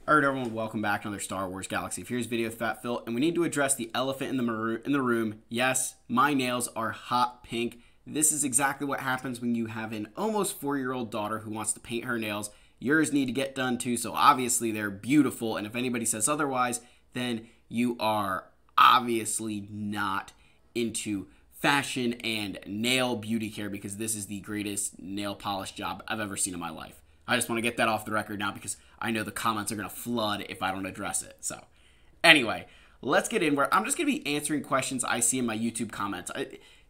Alright everyone, welcome back to another Star Wars Galaxy of Heroes video with Fat Phil, and we need to address the elephant in the room. Yes, my nails are hot pink. This is exactly what happens when you have an almost 4-year-old daughter who wants to paint her nails. Yours need to get done too, so obviously they're beautiful, and if anybody says otherwise, then you are obviously not into fashion and nail beauty care, because this is the greatest nail polish job I've ever seen in my life. I just want to get that off the record now because I know the comments are going to flood if I don't address it. So, anyway, let's get in where I'm just going to be answering questions I see in my YouTube comments.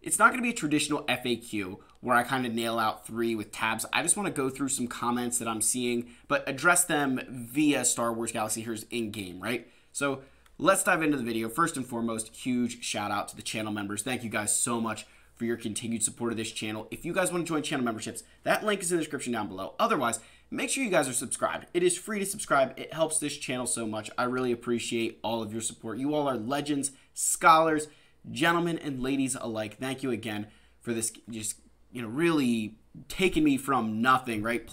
It's not going to be a traditional FAQ where I kind of nail out 3 with tabs. I just want to go through some comments that I'm seeing, but address them via Star Wars Galaxy Heroes in-game, right? So, let's dive into the video. First and foremost, huge shout out to the channel members. Thank you guys so much for your continued support of this channel. If you guys want to join channel memberships, that link is in the description down below. Otherwise, make sure you guys are subscribed. It is free to subscribe. It helps this channel so much. I really appreciate all of your support. You all are legends, scholars, gentlemen, and ladies alike. Thank you again for this, just, really taking me from nothing, right?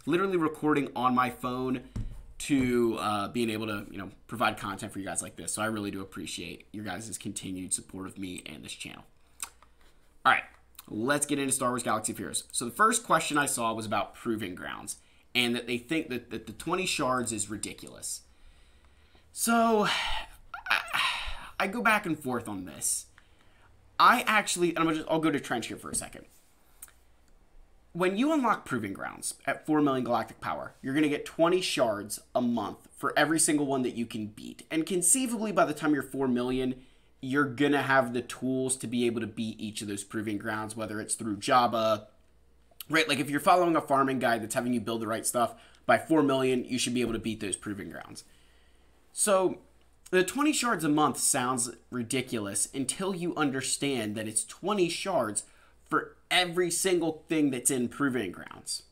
Literally recording on my phone to being able to, provide content for you guys like this. So I really do appreciate your guys' continued support of me and this channel. All right, let's get into Star Wars Galaxy of Heroes. So the first question I saw was about Proving Grounds, and that they think that the 20 shards is ridiculous. So I go back and forth on this. I'll go to Trench here for a second. When you unlock Proving Grounds at 4 million galactic power, you're going to get 20 shards a month for every single one that you can beat. And conceivably, by the time you're 4 million, you're going to have the tools to be able to beat each of those Proving Grounds, whether it's through Jabba, right? Like if you're following a farming guide that's having you build the right stuff, by 4 million, you should be able to beat those Proving Grounds. So the 20 shards a month sounds ridiculous until you understand that it's 20 shards for every single thing that's in Proving Grounds.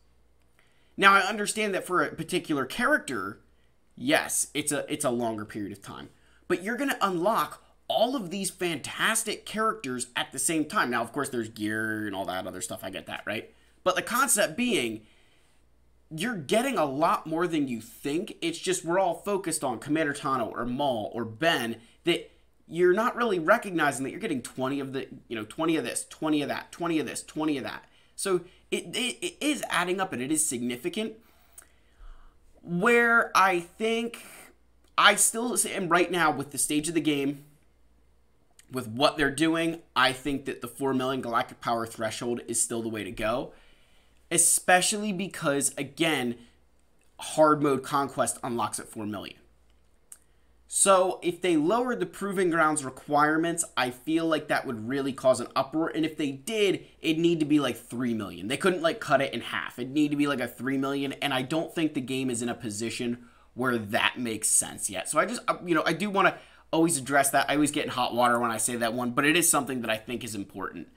Now, I understand that for a particular character, yes, it's a longer period of time. But you're going to unlock all of these fantastic characters at the same time. Now, of course, there's gear and all that other stuff. I get that, right? But the concept being, you're getting a lot more than you think. It's just we're all focused on Commander Tano or Maul or Ben, that you're not really recognizing that you're getting 20 of the, 20 of this, 20 of that, 20 of this, 20 of that. So it is adding up, and it is significant. Where I think I still am right now with the stage of the game, with what they're doing, I think that the 4 million galactic power threshold is still the way to go. Especially because, again, hard mode conquest unlocks at 4 million. So if they lowered the Proving Grounds requirements, I feel like that would really cause an uproar. And if they did, it'd need to be like 3 million. They couldn't cut it in half. It'd need to be like a 3 million. And I don't think the game is in a position where that makes sense yet. So I just, I do want to always address that. I always get in hot water when I say that one, but it is something that I think is important.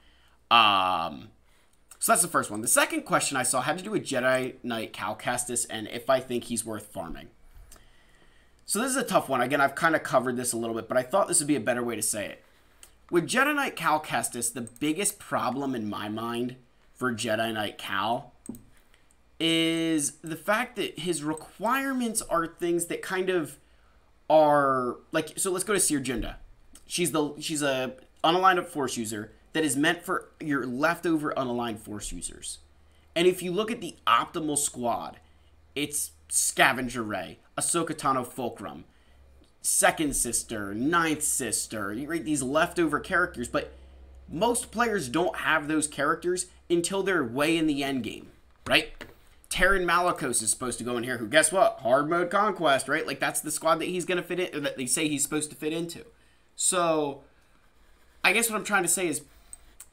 So that's the first one. The second question I saw had to do with Jedi Knight Cal Kestis and if I think he's worth farming. So this is a tough one. Again, I've kind of covered this a little bit, but I thought this would be a better way to say it. With Jedi Knight Cal Kestis, the biggest problem in my mind for Jedi Knight Cal is the fact that his requirements are things that kind of are like, so let's go to Seer Jinda. She's a unaligned Force user that is meant for your leftover unaligned Force users. And if you look at the optimal squad, it's Scavenger Ray, Ahsoka Tano Fulcrum, Second Sister, Ninth Sister, right? These leftover characters, but most players don't have those characters until they're way in the end game, right? Terran Malicos is supposed to go in here, who, guess what? Hard mode conquest, right? Like, that's the squad that he's going to fit in, or that they say he's supposed to fit into. So, I guess what I'm trying to say is,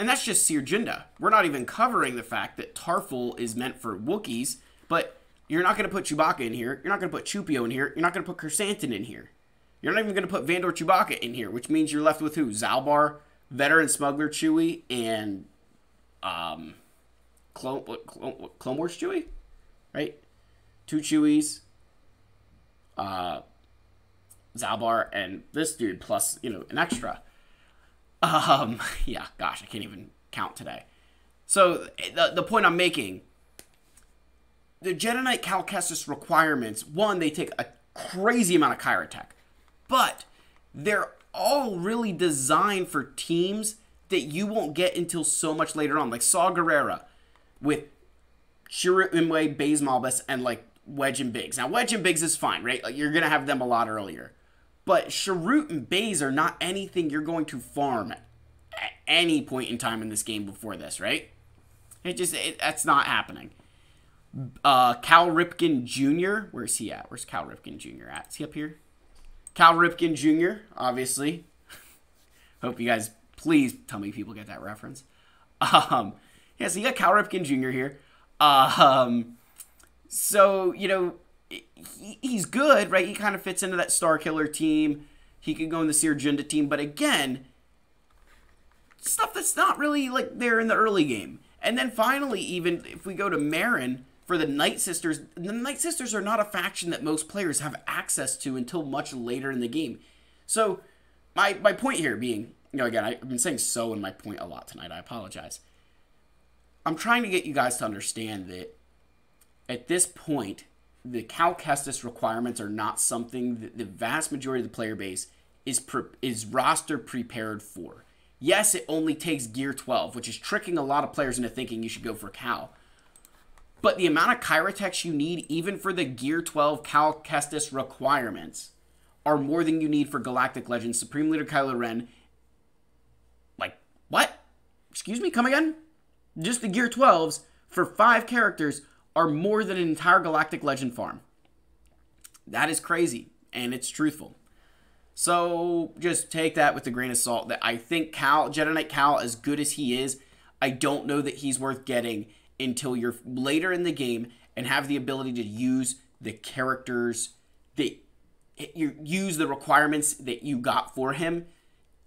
and that's just Seer Jinda. We're not even covering the fact that Tarful is meant for Wookiees, but you're not going to put Chewbacca in here. You're not going to put Chewpio in here. You're not going to put Chrysanthemum in here. You're not even going to put Vandor Chewbacca in here, which means you're left with who? Zalbar, Veteran Smuggler Chewie, and Clone Wars Chewie? Right? 2 Chewies, Zalbar, and this dude, plus, an extra. Yeah, gosh, I can't even count today. So, the point I'm making, the Jedi Knight Cal Kestis requirements, one, they take a crazy amount of Kyrotech. But they're all really designed for teams that you won't get until so much later on. Like Saw Gerrera with Shiro Imwe, Baze Malbus, and like Wedge and Biggs. Now, Wedge and Biggs is fine, right? Like, you're going to have them a lot earlier. But Sharut and Baze are not anything you're going to farm at any point in time in this game before this, right? That's not happening. Cal Ripken Jr. Where's he at? Where's Cal Ripken Jr. at? Is he up here? Cal Ripken Jr., obviously. Hope you guys, please tell me people get that reference. Yeah, so you got Cal Ripken Jr. here. So, you know, he's good, right? He kind of fits into that Star Killer team. He could go in the Seer Junda team. But again, stuff that's not really like there in the early game. And then finally, even if we go to Marin for the Night Sisters are not a faction that most players have access to until much later in the game. So my point here being, you know, again, I've been saying so in my point a lot tonight. I apologize. I'm trying to get you guys to understand that at this point, the Cal Kestis requirements are not something that the vast majority of the player base is roster prepared for. Yes, it only takes Gear 12, which is tricking a lot of players into thinking you should go for Cal. But the amount of Kyrotechs you need, even for the Gear 12 Cal Kestis requirements, are more than you need for Galactic Legends, Supreme Leader Kylo Ren. Like, what? Excuse me, come again? Just the Gear 12s for 5 characters are more than an entire Galactic Legend farm. That is crazy, and it's truthful. So just take that with a grain of salt. That I think Jedi Knight Cal, as good as he is, I don't know that he's worth getting until you're later in the game and have the ability to use the characters that you use the requirements that you got for him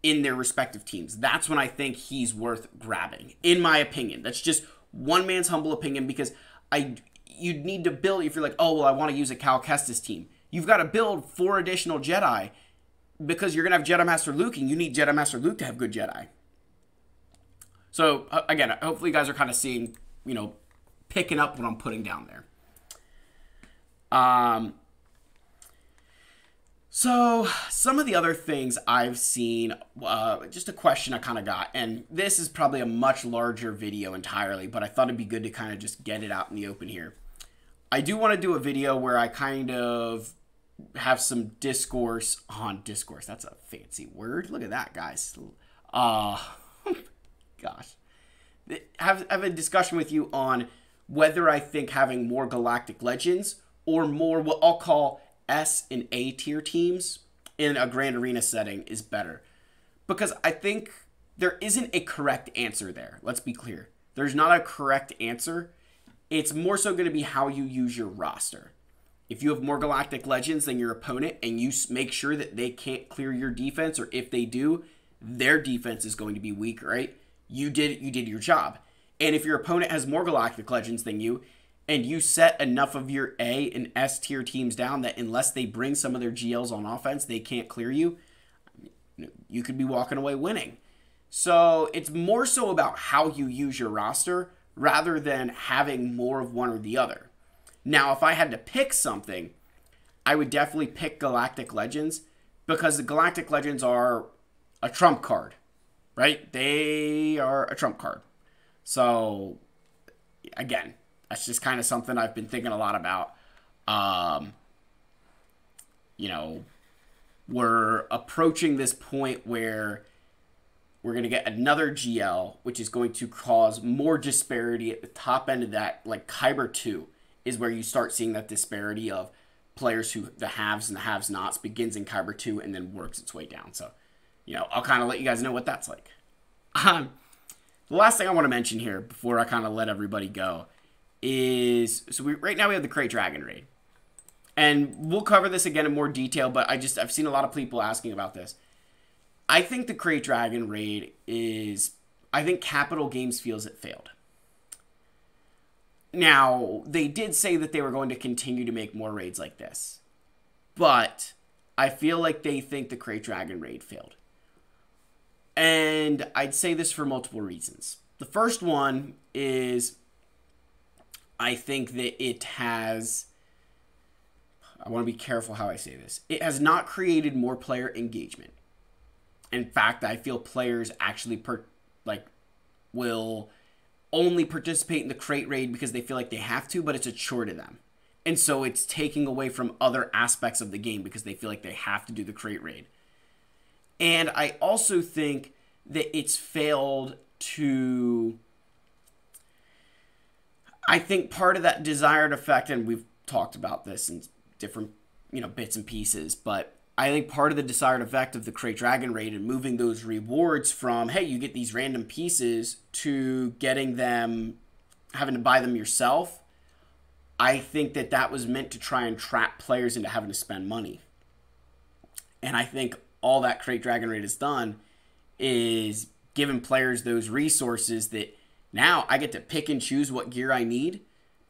in their respective teams. That's when I think he's worth grabbing, in my opinion. That's just one man's humble opinion, because you'd need to build, if you're like, oh, well, I want to use a Cal Kestis team. You've got to build 4 additional Jedi, because you're going to have Jedi Master Luke, and you need Jedi Master Luke to have good Jedi. So, again, hopefully you guys are kind of seeing, you know, picking up what I'm putting down there. So, some of the other things I've seen, just a question I kind of got, and this is probably a much larger video entirely, but I thought it'd be good to kind of just get it out in the open here. I do want to do a video where I kind of have some discourse on discourse. That's a fancy word. Look at that, guys. Gosh. Have a discussion with you on whether I think having more Galactic Legends or more what I'll call S and A tier teams in a Grand Arena setting is better. Because I think there isn't a correct answer there. Let's be clear. There's not a correct answer. It's more so going to be how you use your roster. If you have more Galactic Legends than your opponent and you make sure that they can't clear your defense, or if they do, their defense is going to be weak, right? You did your job. And if your opponent has more Galactic Legends than you, and you set enough of your A and S tier teams down that unless they bring some of their GLs on offense, they can't clear you, you could be walking away winning. So it's more so about how you use your roster rather than having more of one or the other. Now, if I had to pick something, I would definitely pick Galactic Legends, because the Galactic Legends are a trump card, right? They are a trump card. So, again, that's just kind of something I've been thinking a lot about. You know, we're approaching this point where we're going to get another GL, which is going to cause more disparity at the top end of that, like Kyber 2. Is where you start seeing that disparity of players who, the haves and the have-nots, begins in Kyber 2 and then works its way down. So, you know, I'll kind of let you guys know what that's like. The last thing I want to mention here before I kind of let everybody go is, so right now we have the Krayt Dragon Raid. And we'll cover this again in more detail, but I've seen a lot of people asking about this. I think the Krayt Dragon Raid is, I think Capital Games feels it failed. Now, they did say that they were going to continue to make more raids like this. But I feel like they think the Krayt Dragon Raid failed. And I'd say this for multiple reasons. The first one is I think that it has I want to be careful how I say this. It has not created more player engagement. In fact, I feel players actually will only participate in the crate raid because they feel like they have to, but it's a chore to them. And so it's taking away from other aspects of the game because they feel like they have to do the crate raid. And I also think that it's failed to... I think part of that desired effect, and we've talked about this in different, bits and pieces, but I think part of the desired effect of the Crate Dragon Raid and moving those rewards from, hey, you get these random pieces, to getting them, having to buy them yourself, I think that was meant to try and trap players into having to spend money. And I think all that Crate Dragon Raid has done is given players those resources that now I get to pick and choose what gear I need.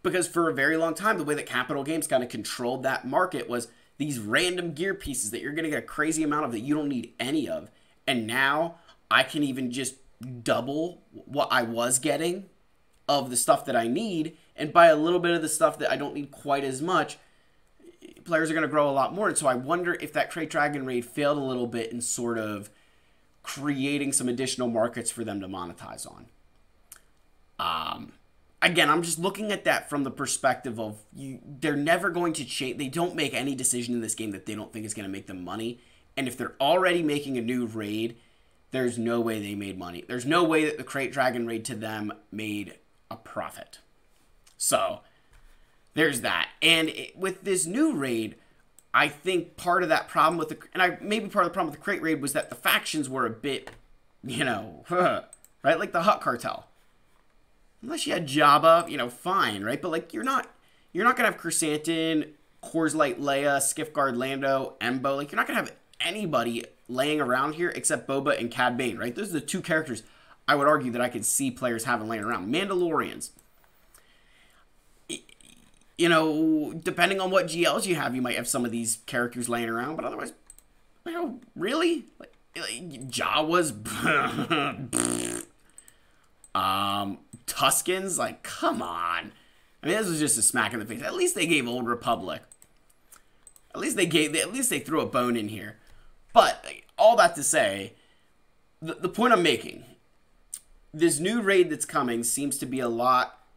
Because for a very long time, the way that Capital Games kind of controlled that market was these random gear pieces that you're going to get a crazy amount of that you don't need any of. And now I can even just double what I was getting of the stuff that I need and buy a little bit of the stuff that I don't need quite as much. Players are going to grow a lot more. And so I wonder if that Crate Dragon Raid failed a little bit in sort of creating some additional markets for them to monetize on. Again, I'm just looking at that from the perspective of they're never going to change. They don't make any decision in this game that they don't think is going to make them money. And if they're already making a new raid, there's no way they made money. There's no way that the Crate Dragon Raid to them made a profit. So there's that. And with this new raid, I think part of that problem with maybe part of the problem with the Crate Raid was that the factions were a bit, right? Like the Hut Cartel. Unless you had Jabba, fine, right? But like you're not gonna have Chrysanthemum, Coors Light Leia, Skiffguard Lando, Embo. Like you're not gonna have anybody laying around here except Boba and Cad Bane, right? Those are the two characters I would argue that I could see players having laying around. Mandalorians. Depending on what GLs you have, you might have some of these characters laying around, but otherwise, really? Like Jawas. Tuskens, like, come on. I mean, this was just a smack in the face. At least they gave Old Republic. At least they threw a bone in here. But all that to say, the point I'm making, this new raid that's coming seems to be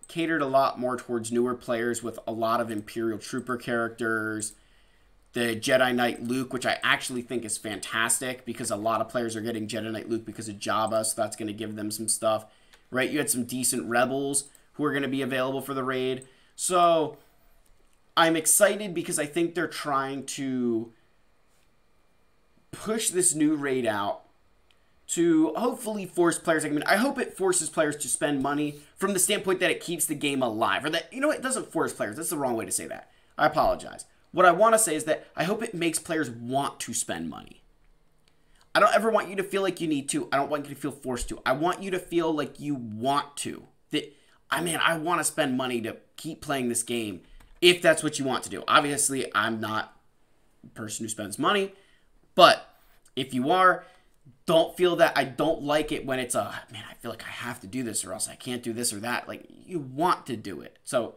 catered a lot more towards newer players with a lot of Imperial Trooper characters. The Jedi Knight Luke, which I actually think is fantastic because a lot of players are getting Jedi Knight Luke because of Jabba, so that's going to give them some stuff. Right, you had some decent rebels who are going to be available for the raid. So I'm excited because I think they're trying to push this new raid out to hopefully force players. I hope it forces players to spend money from the standpoint that it keeps the game alive. Or that, it doesn't force players. That's the wrong way to say that. I apologize. What I want to say is that I hope it makes players want to spend money. I don't ever want you to feel like you need to. I don't want you to feel forced to. I want you to feel like you want to. That, I want to spend money to keep playing this game if that's what you want to do. Obviously, I'm not a person who spends money, but if you are, don't feel that I don't like it when it's I feel like I have to do this or else I can't do this or that. Like, you want to do it. So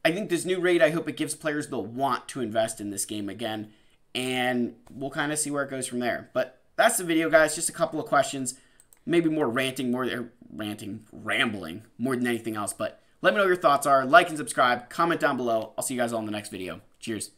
I think this new raid, I hope it gives players the want to invest in this game again, and we'll kind of see where it goes from there. But that's the video, guys. Just a couple of questions. Maybe more rambling more than anything else. But let me know what your thoughts are. Like and subscribe. Comment down below. I'll see you guys all in the next video. Cheers.